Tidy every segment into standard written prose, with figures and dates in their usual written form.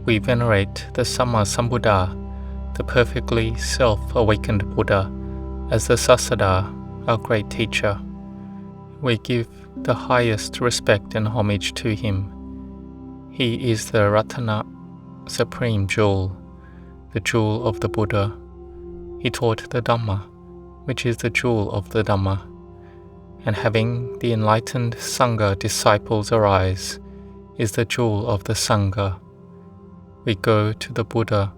we venerate the Sambuddha, the perfectly self-awakened Buddha, as the Sasada, our great teacher. We give the highest respect and homage to him. He is the Ratana, supreme jewel, the jewel of the Buddha. He taught the Dhamma, which is the jewel of the Dhamma. And having the enlightened Sangha disciples arise is the jewel of the Sangha. We go to the Buddha,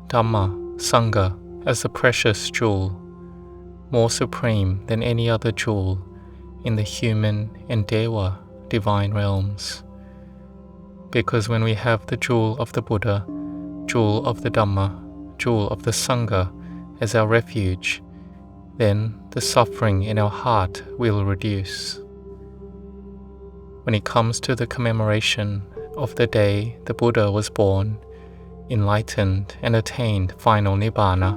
Dhamma, Sangha as the precious jewel, more supreme than any other jewel in the human and Dewa divine realms. Because when we have the jewel of the Buddha, jewel of the Dhamma, jewel of the Sangha as our refuge, then the suffering in our heart will reduce. When it comes to the commemoration of the day the Buddha was born, enlightened and attained final Nibbana,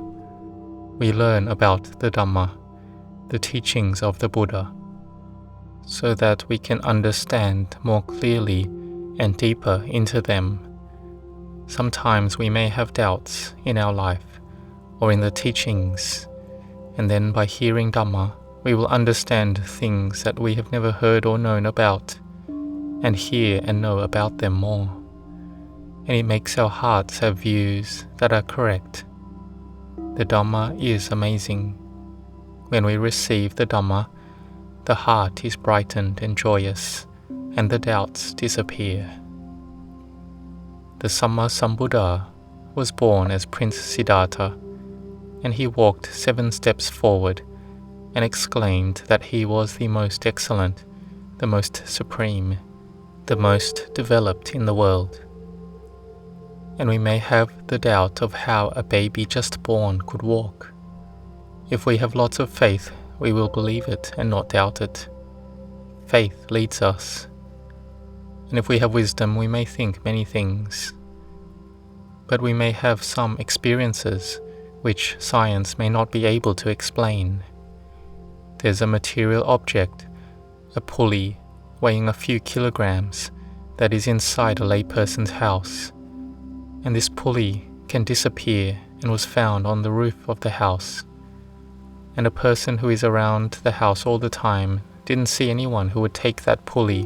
we learn about the Dhamma, the teachings of the Buddha, so that we can understand more clearly and deeper into them. Sometimes we may have doubts in our life or in the teachings, and then by hearing Dhamma, we will understand things that we have never heard or known about, and hear and know about them more. And it makes our hearts have views that are correct. The Dhamma is amazing. When we receive the Dhamma, the heart is brightened and joyous, and the doubts disappear. The Sambuddha was born as Prince Siddhartha, and he walked 7 steps forward and exclaimed that he was the most excellent, the most supreme, the most developed in the world. And we may have the doubt of how a baby just born could walk. If we have lots of faith, we will believe it and not doubt it. Faith leads us. And if we have wisdom, we may think many things. But we may have some experiences which science may not be able to explain. There's a material object, a pulley weighing a few kilograms, that is inside a layperson's house. And this pulley can disappear and was found on the roof of the house. And a person who is around the house all the time didn't see anyone who would take that pulley,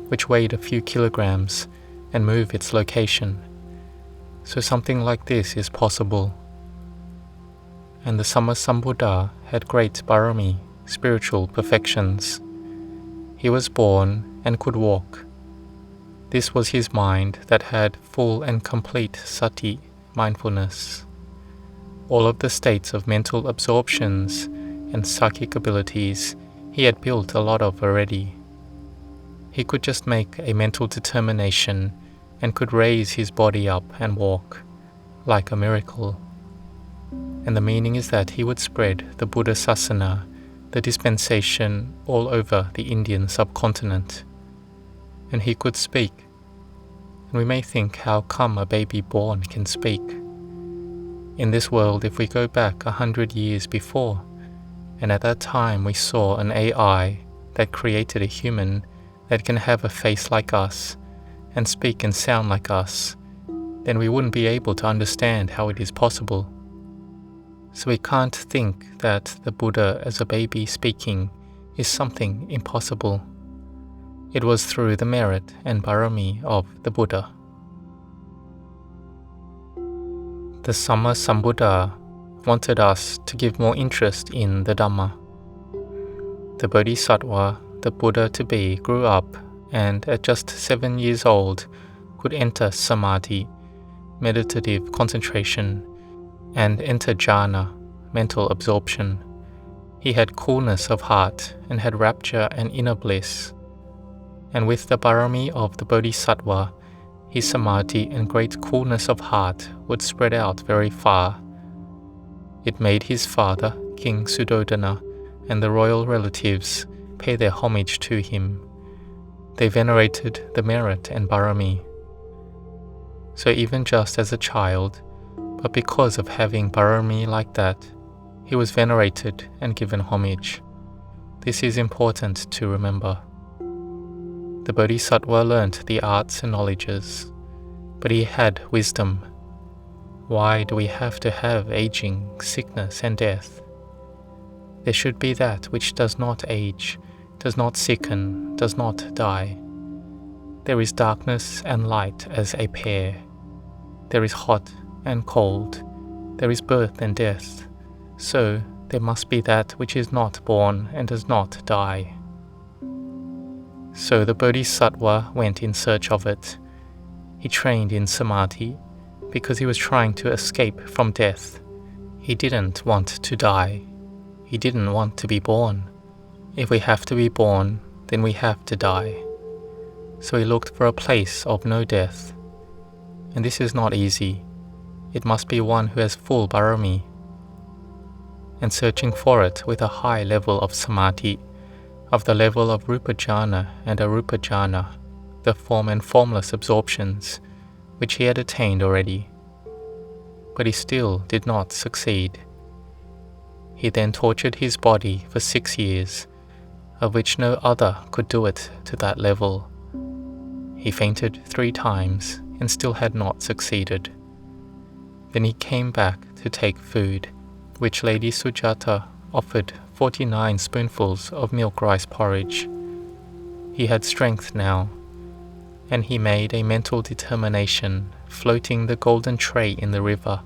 which weighed a few kilograms, and move its location. So something like this is possible. And the Sambuddha had great barami, spiritual perfections. He was born and could walk. This was his mind that had full and complete sati, mindfulness. All of the states of mental absorptions and psychic abilities he had built a lot of already. He could just make a mental determination and could raise his body up and walk, like a miracle. And the meaning is that he would spread the Buddha Sasana, the dispensation, all over the Indian subcontinent. And he could speak. And we may think, how come a baby born can speak? In this world, if we go back 100 years before, and at that time we saw an AI that created a human that can have a face like us and speak and sound like us, then we wouldn't be able to understand how it is possible. So we can't think that the Buddha as a baby speaking is something impossible. It was through the merit and barami of the Buddha. The Sambuddha wanted us to give more interest in the Dhamma. The Bodhisattva, the Buddha-to-be, grew up and at just 7 years old could enter samadhi, meditative concentration, and enter jhana, mental absorption. He had coolness of heart and had rapture and inner bliss. And with the barami of the Bodhisattva, his samadhi and great coolness of heart would spread out very far. It made his father, King Suddhodana, and the royal relatives pay their homage to him. They venerated the merit and barami. So even just as a child, but because of having barami like that, he was venerated and given homage. This is important to remember. The Bodhisattva learnt the arts and knowledges. But he had wisdom. Why do we have to have aging, sickness, and death? There should be that which does not age, does not sicken, does not die. There is darkness and light as a pair. There is hot and cold. There is birth and death. So there must be that which is not born and does not die. So the Bodhisattva went in search of it. He trained in samadhi because he was trying to escape from death. He didn't want to die. He didn't want to be born. If we have to be born, then we have to die. So he looked for a place of no death. And this is not easy. It must be one who has full barami. And searching for it with a high level of samadhi, of the level of rupa jhana and arupa jhana, the form and formless absorptions, which he had attained already. But he still did not succeed. He then tortured his body for 6 years, of which no other could do it to that level. He fainted 3 times and still had not succeeded. Then he came back to take food, which Lady Sujata offered 49 spoonfuls of milk rice porridge. He had strength now, and he made a mental determination, floating the golden tray in the river,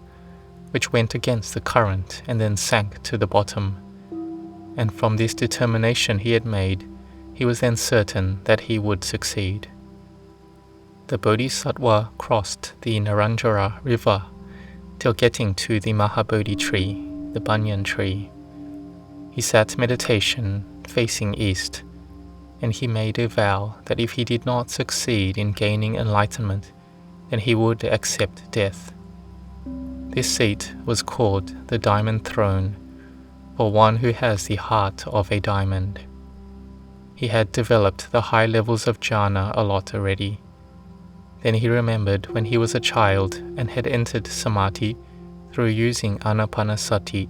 which went against the current and then sank to the bottom. And from this determination he had made, he was then certain that he would succeed. The Bodhisattva crossed the Naranjara river till getting to the Mahabodhi tree, the banyan tree. He sat meditation, facing east, and he made a vow that if he did not succeed in gaining enlightenment, then he would accept death. This seat was called the Diamond Throne, for one who has the heart of a diamond. He had developed the high levels of jhana a lot already. Then he remembered when he was a child and had entered samadhi through using anapanasati,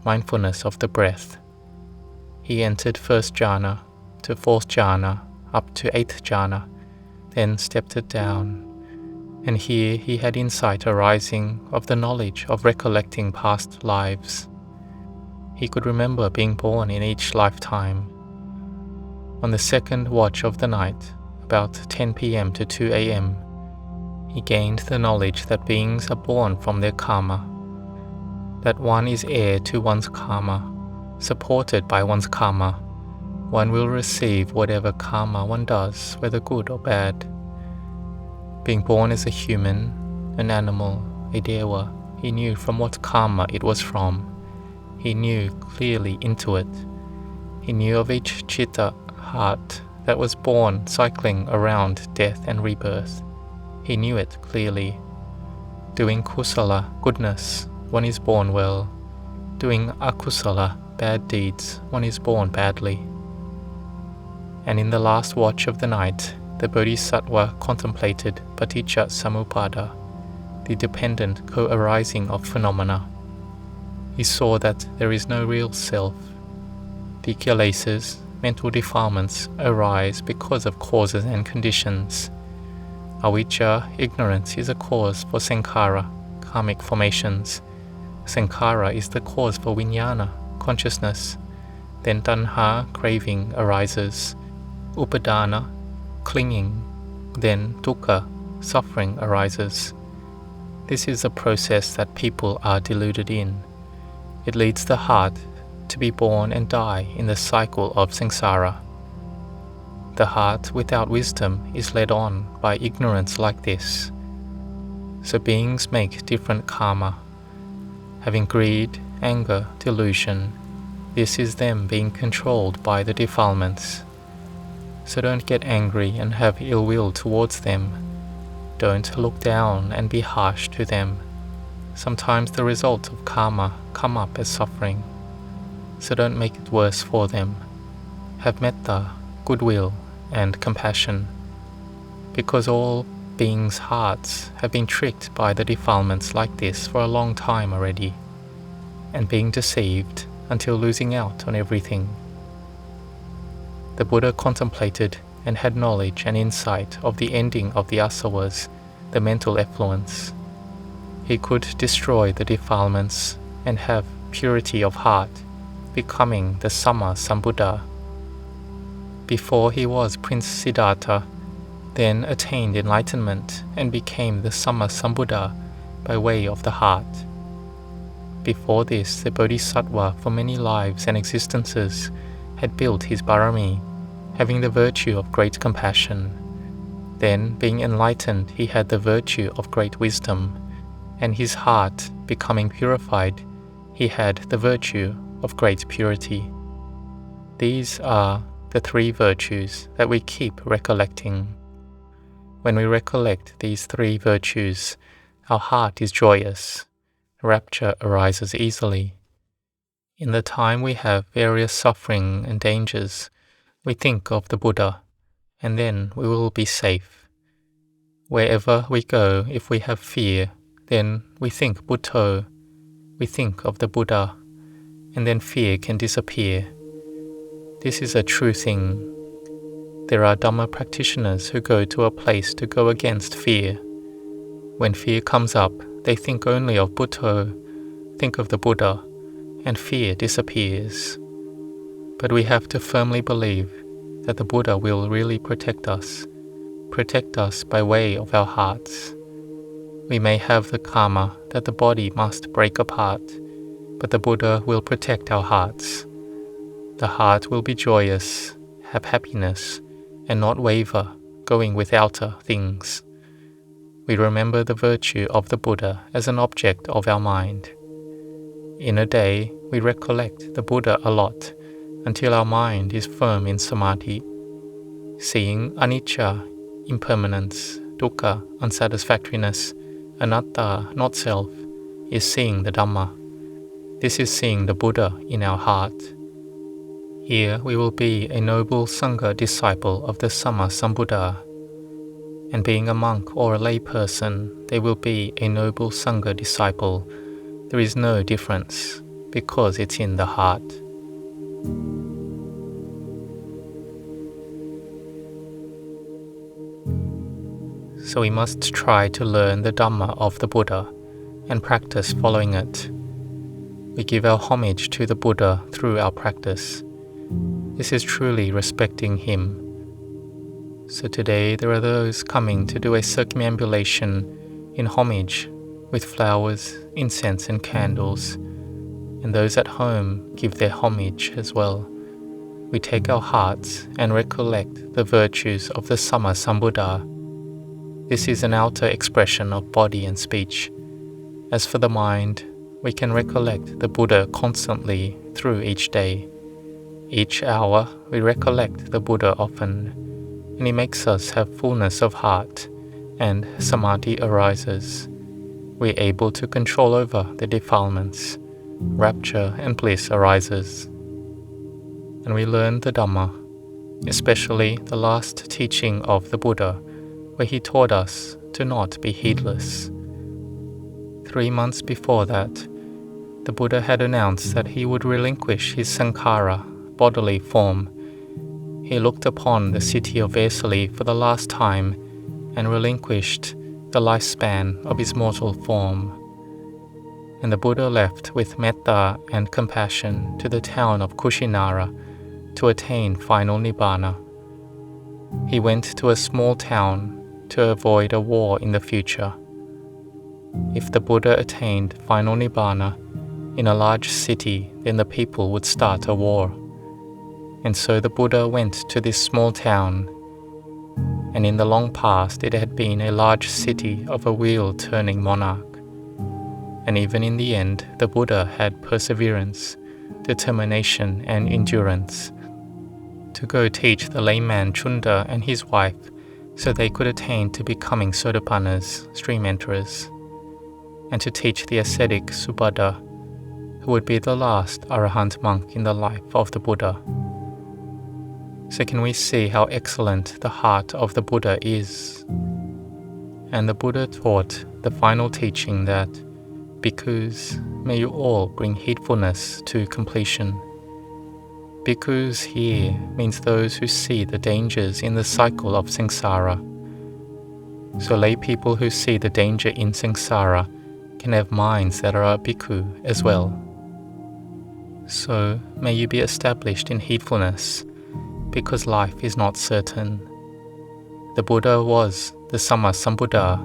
mindfulness of the breath. He entered first jhana to fourth jhana up to eighth jhana, then stepped it down. And here he had insight arising of the knowledge of recollecting past lives. He could remember being born in each lifetime. On the second watch of the night, about 10 p.m. to 2 a.m., he gained the knowledge that beings are born from their karma, that one is heir to one's karma, supported by one's karma. One will receive whatever karma one does, whether good or bad. Being born as a human, an animal, a deva, he knew from what karma it was from. He knew clearly into it. He knew of each chitta, heart, that was born cycling around death and rebirth. He knew it clearly. Doing kusala, goodness, one is born well. Doing akusala, bad deeds, one is born badly. And in the last watch of the night, the Bodhisattva contemplated paticca samuppada, the dependent co-arising of phenomena. He saw that there is no real self. The kilesas, mental defilements, arise because of causes and conditions. Avijja, ignorance, is a cause for sankhara, karmic formations. Sankhara is the cause for vijnana, consciousness. Then tanha, craving, arises. Upadana, clinging. Then dukkha, suffering, arises. This is a process that people are deluded in. It leads the heart to be born and die in the cycle of samsara. The heart without wisdom is led on by ignorance like this. So beings make different karma. Having greed, anger, delusion, this is them being controlled by the defilements. So don't get angry and have ill will towards them. Don't look down and be harsh to them. Sometimes the results of karma come up as suffering. So don't make it worse for them. Have metta, goodwill, and compassion, because all beings' hearts have been tricked by the defilements like this for a long time already, and being deceived until losing out on everything. The Buddha contemplated and had knowledge and insight of the ending of the asavas, the mental effluence. He could destroy the defilements and have purity of heart, becoming the Samma Sambuddha. Before he was Prince Siddhartha, then attained enlightenment and became the Samma Sambuddha by way of the heart. Before this, the Bodhisattva for many lives and existences had built his barami, having the virtue of great compassion. Then, being enlightened, he had the virtue of great wisdom, and his heart becoming purified, he had the virtue of great purity. These are the three virtues that we keep recollecting. When we recollect these three virtues, our heart is joyous. Rapture arises easily. In the time we have various suffering and dangers, we think of the Buddha, and then we will be safe. Wherever we go, if we have fear, then we think Buddho, we think of the Buddha, and then fear can disappear. This is a true thing. There are Dhamma practitioners who go to a place to go against fear. When fear comes up, they think only of Buddho, think of the Buddha, and fear disappears. But we have to firmly believe that the Buddha will really protect us by way of our hearts. We may have the karma that the body must break apart, but the Buddha will protect our hearts. The heart will be joyous, have happiness, and not waver, going with outer things. We remember the virtue of the Buddha as an object of our mind. In a day, we recollect the Buddha a lot until our mind is firm in samadhi. Seeing anicca, impermanence, dukkha, unsatisfactoriness, anatta, not self, is seeing the Dhamma. This is seeing the Buddha in our heart. Here we will be a noble Sangha disciple of the Samma Sambuddha, and being a monk or a lay person, they will be a noble Sangha disciple. There is no difference, because it's in the heart. So we must try to learn the Dhamma of the Buddha and practice following it. We give our homage to the Buddha through our practice. This is truly respecting him. So today there are those coming to do a circumambulation in homage with flowers, incense and candles, and those at home give their homage as well. We take our hearts and recollect the virtues of the Samma Sambuddha. This is an outer expression of body and speech. As for the mind, we can recollect the Buddha constantly through each day. Each hour we recollect the Buddha often, and he makes us have fullness of heart, and samadhi arises. We are able to control over the defilements. Rapture and bliss arises. And we learn the Dhamma, especially the last teaching of the Buddha, where he taught us to not be heedless. 3 months before that, the Buddha had announced that he would relinquish his sankhara, bodily form. He looked upon the city of Vesali for the last time and relinquished the lifespan of his mortal form. And the Buddha left with metta and compassion to the town of Kushinara to attain final nibbana. He went to a small town to avoid a war in the future. If the Buddha attained final nibbana in a large city, then the people would start a war. And so the Buddha went to this small town, and in the long past it had been a large city of a wheel-turning monarch. And even in the end, the Buddha had perseverance, determination and endurance to go teach the layman Chunda and his wife so they could attain to becoming Sotapannas, stream enterers, and to teach the ascetic Subhadda, who would be the last Arahant monk in the life of the Buddha. So can we see how excellent the heart of the Buddha is? And the Buddha taught the final teaching that, Bhikkhus, may you all bring heedfulness to completion. Bhikkhus here means those who see the dangers in the cycle of samsara. So lay people who see the danger in samsara can have minds that are a bhikkhu as well. So may you be established in heedfulness, because life is not certain. The Buddha was the Sammasambuddha,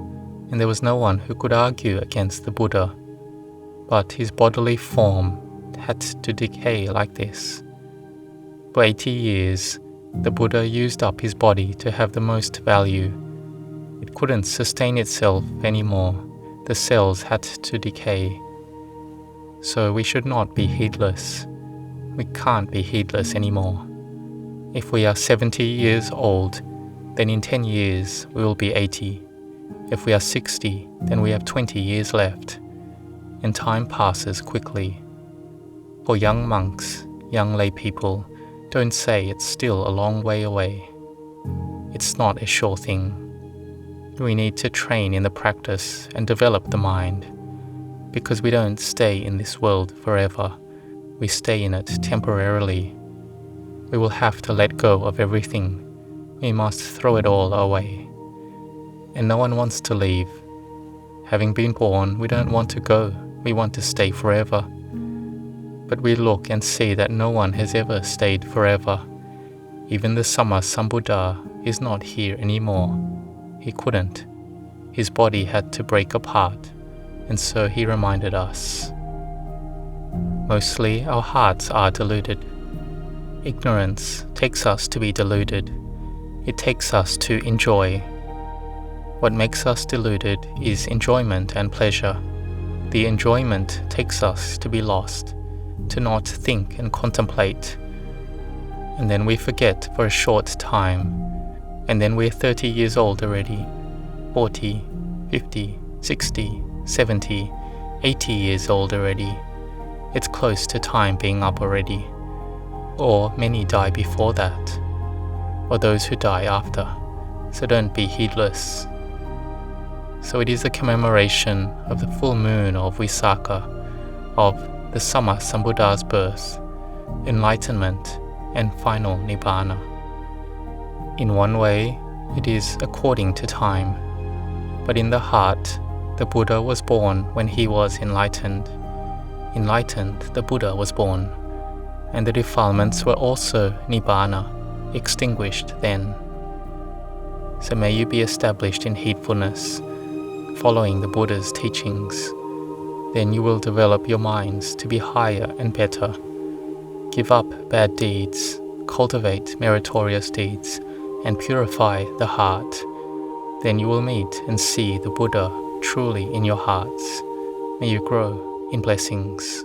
and there was no one who could argue against the Buddha. But his bodily form had to decay like this. For 80 years, the Buddha used up his body to have the most value. It couldn't sustain itself anymore. The cells had to decay. So we should not be heedless. We can't be heedless anymore. If we are 70 years old, then in 10 years we will be 80. If we are 60, then we have 20 years left. And time passes quickly. For young monks, young lay people, don't say it's still a long way away. It's not a sure thing. We need to train in the practice and develop the mind, because we don't stay in this world forever. We stay in it temporarily. We will have to let go of everything. We must throw it all away. And no one wants to leave. Having been born, we don't want to go. We want to stay forever. But we look and see that no one has ever stayed forever. Even the Sammasambuddha is not here anymore. He couldn't. His body had to break apart, and so he reminded us. Mostly our hearts are deluded. Ignorance takes us to be deluded. It takes us to enjoy. What makes us deluded is enjoyment and pleasure. The enjoyment takes us to be lost, to not think and contemplate. And then we forget for a short time. And then we're 30 years old already, 40, 50, 60, 70, 80 years old already. It's close to time being up already. Or many die before that, or those who die after. So don't be heedless. So it is a commemoration of the full moon of Visākha, of the Sammasambuddha's birth, enlightenment, and final nibbana. In one way, it is according to time, but in the heart, the Buddha was born when he was enlightened. Enlightened, the Buddha was born, and the defilements were also nibbana, extinguished then. So may you be established in heedfulness, following the Buddha's teachings. Then you will develop your minds to be higher and better. Give up bad deeds, cultivate meritorious deeds, and purify the heart. Then you will meet and see the Buddha truly in your hearts. May you grow in blessings.